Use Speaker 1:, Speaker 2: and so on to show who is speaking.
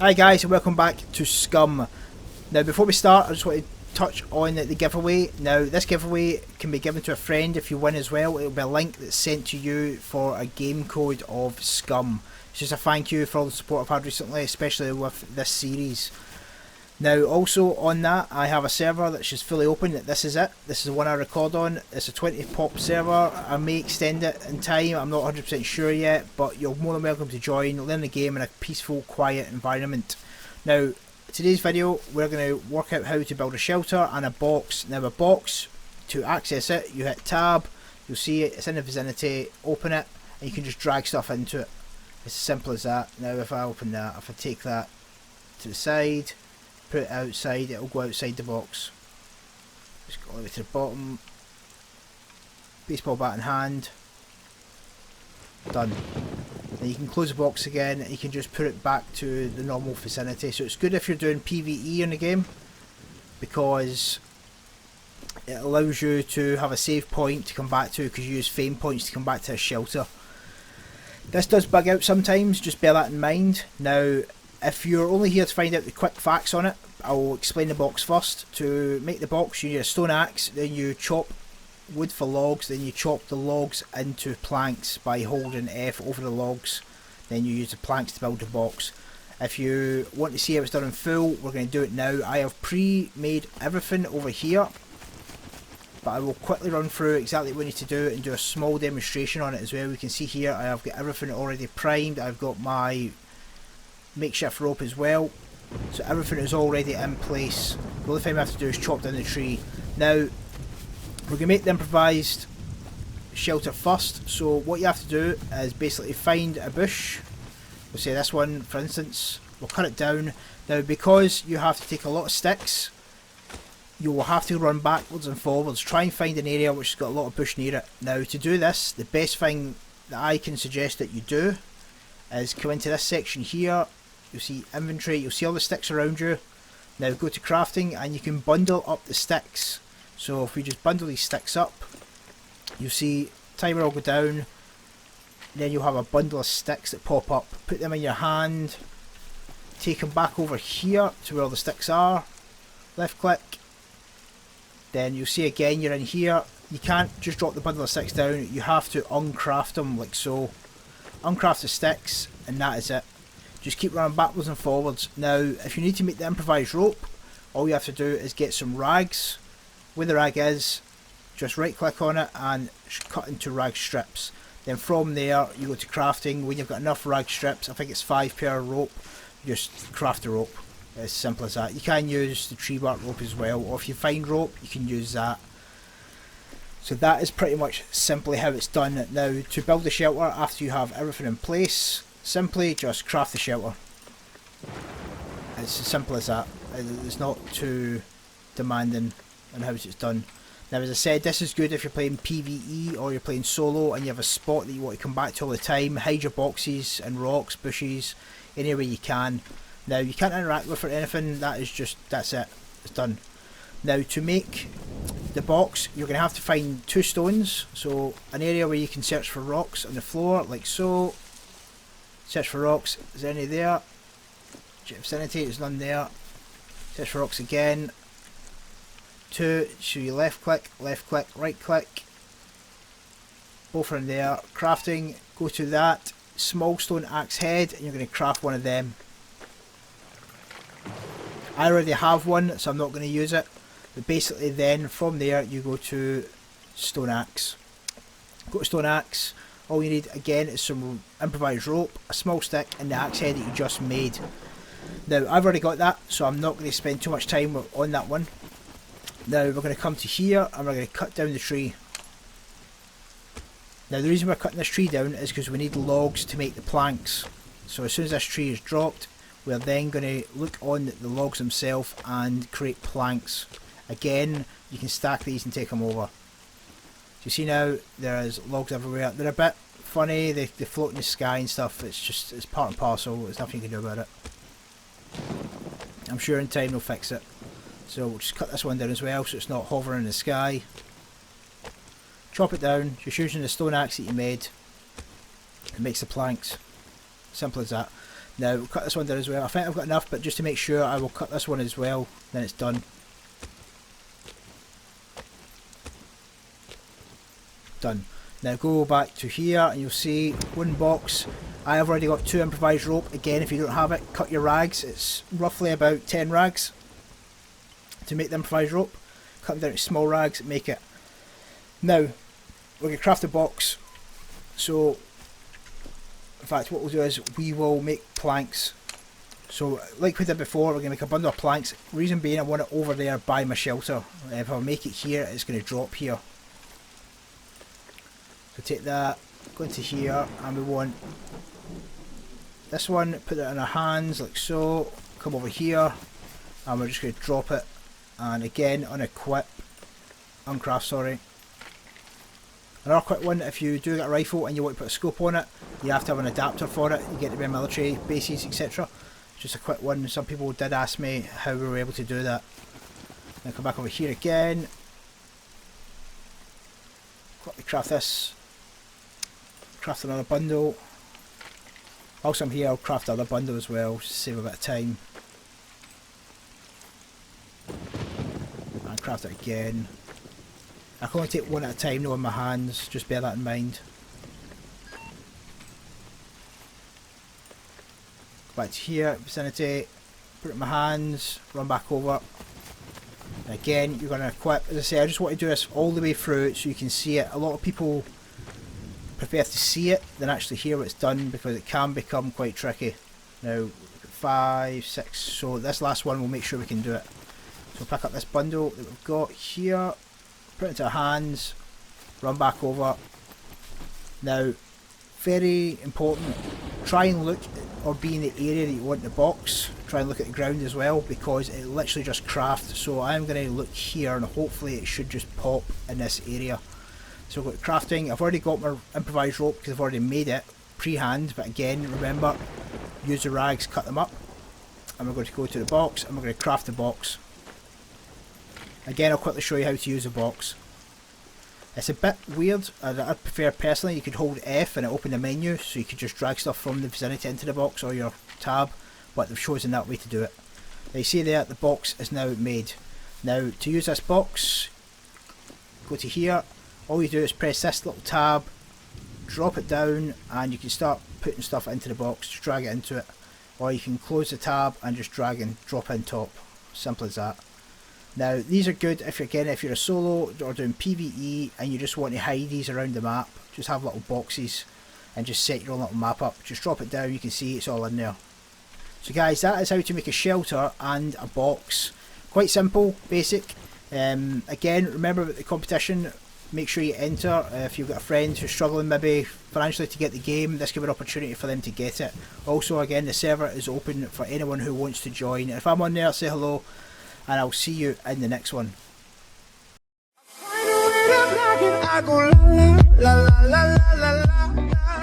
Speaker 1: Hi guys, and welcome back to Scum. Now before we start, I just want to touch on the giveaway. Now this giveaway can be given to a friend if you win as well. It will be a link that's sent to you for a game code of Scum. It's just a thank you for all the support I've had recently, especially with this series. Now also on that, I have a server that's just fully open. This is it. This is the one I record on. It's a 20 pop server. I may extend it in time. I'm not 100% sure yet, but you're more than welcome to join, learn the game in a peaceful, quiet environment. Now, today's video, we're going to work out how to build a shelter and a box. Now a box, to access it, you hit tab, you'll see it, it's in the vicinity, open it, and you can just drag stuff into it. It's as simple as that. Now if I open that, if I take that to the side, put it outside, it'll go outside the box. Just go all the way to the bottom. Baseball bat in hand. Done. Then you can close the box again and you can just put it back to the normal vicinity. So it's good if you're doing PvE in the game, because it allows you to have a save point to come back to, because you use fame points to come back to a shelter. This does bug out sometimes, just bear that in mind. Now if you're only here to find out the quick facts on it, I'll explain the box first. To make the box you need a stone axe, then you chop wood for logs, then you chop the logs into planks by holding F over the logs, then you use the planks to build the box. If you want to see how it's done in full, we're going to do it now. I have pre-made everything over here, but I will quickly run through exactly what we need to do and do a small demonstration on it as well. We can see here I have got everything already primed. I've got my makeshift rope as well, so everything is already in place. The only thing we have to do is chop down the tree. Now we're going to make the improvised shelter first, so what you have to do is basically find a bush. We'll say this one for instance, we'll cut it down. Now because you have to take a lot of sticks, you will have to run backwards and forwards, try and find an area which has got a lot of bush near it. Now to do this, the best thing that I can suggest that you do is come into this section here. You'll see inventory, you'll see all the sticks around you. Now go to crafting and you can bundle up the sticks. So if we just bundle these sticks up, you'll see timer will go down, then you'll have a bundle of sticks that pop up. Put them in your hand, take them back over here to where all the sticks are, left click, then you'll see again you're in here. You can't just drop the bundle of sticks down, you have to uncraft them like so. Uncraft the sticks and that is it. Just keep running backwards and forwards. Now if you need to make the improvised rope, all you have to do is get some rags. Where the rag is, just right click on it and cut into rag strips. Then from there you go to crafting. When you've got enough rag strips, I think it's 5 per rope, just craft a rope. It's as simple as that. You can use the tree bark rope as well, or if you find rope you can use that. So that is pretty much simply how it's done. Now to build the shelter after you have everything in place, simply just craft the shelter. It's as simple as that. It's not too demanding on how it's done. Now as I said, this is good if you're playing PvE or you're playing solo and you have a spot that you want to come back to all the time. Hide your boxes and rocks, bushes, any way you can. Now you can't interact with it or anything, that's it, it's done. Now to make the box, you're going to have to find 2 stones, so an area where you can search for rocks on the floor, like so. Search for rocks, is there any there? Vicinity, there's none there. Search for rocks again. 2, so you left click, right click. Both are in there. Crafting, go to that small stone axe head and you're going to craft one of them. I already have one, so I'm not going to use it. But basically then from there you go to stone axe. Go to stone axe. All you need again is some improvised rope, a small stick and the axe head that you just made. Now I've already got that, so I'm not going to spend too much time on that one. Now we're going to come to here and we're going to cut down the tree. Now the reason we're cutting this tree down is because we need logs to make the planks. So as soon as this tree is dropped, we're then going to look on the logs themselves and create planks. Again, you can stack these and take them over. You see now there's logs everywhere. They're a bit funny, they float in the sky and stuff. It's part and parcel, there's nothing you can do about it. I'm sure in time they'll fix it. So we'll just cut this one down as well so it's not hovering in the sky. Chop it down, just using the stone axe that you made. It makes the planks. Simple as that. Now we'll cut this one down as well. I think I've got enough, but just to make sure I will cut this one as well, then it's done. Done. Now go back to here and you'll see one box. I have already got 2 improvised rope. Again, if you don't have it, cut your rags. It's roughly about 10 rags to make the improvised rope. Cut them down to small rags, make it. Now, we're going to craft a box. So, in fact, what we'll do is we will make planks. So, like we did before, we're going to make a bundle of planks. Reason being, I want it over there by my shelter. If I make it here, it's going to drop here. So take that, go into here, and we want this one, put it in our hands like so, come over here, and we're just going to drop it, and again, uncraft, sorry. Another quick one, if you do get a rifle and you want to put a scope on it, you have to have an adapter for it. You get to be in military bases, etc. Just a quick one, some people did ask me how we were able to do that. Then come back over here again, quickly craft this. Craft another bundle. Whilst I'm here, I'll craft another bundle as well, just to save a bit of time. And craft it again. I can only take one at a time though in my hands, just bear that in mind. Go back to here, vicinity, put it in my hands, run back over. And again, you're going to equip. As I say, I just want to do this all the way through so you can see it. A lot of people prefer to see it than actually hear what it's done because it can become quite tricky. Now 5, 6, so this last one we'll make sure we can do it. So pick up this bundle that we've got here, put it into our hands, run back over. Now very important, try and look or be in the area that you want the box. Try and look at the ground as well because it literally just crafts. So I'm going to look here and hopefully it should just pop in this area. So we've got crafting. I've already got my improvised rope because I've already made it pre-hand, but again remember, use the rags, cut them up, and we're going to go to the box and we're going to craft the box. Again, I'll quickly show you how to use the box. It's a bit weird. I'd prefer personally you could hold F and it open the menu so you could just drag stuff from the vicinity into the box or your tab, but they've chosen that way to do it. Now you see there, the box is now made. Now to use this box, go to here. All you do is press this little tab, drop it down, and you can start putting stuff into the box, just drag it into it. Or you can close the tab and just drag and drop in top. Simple as that. Now these are good if you're a solo or doing PvE and you just want to hide these around the map. Just have little boxes and just set your own little map up. Just drop it down, you can see it's all in there. So guys, that is how to make a shelter and a box. Quite simple, basic. Again, remember about the competition. Make sure you enter. If you've got a friend who's struggling maybe financially to get the game, this could be an opportunity for them to get it. Also, again, the server is open for anyone who wants to join. If I'm on there, say hello, and I'll see you in the next one. I go la la la la la la la la.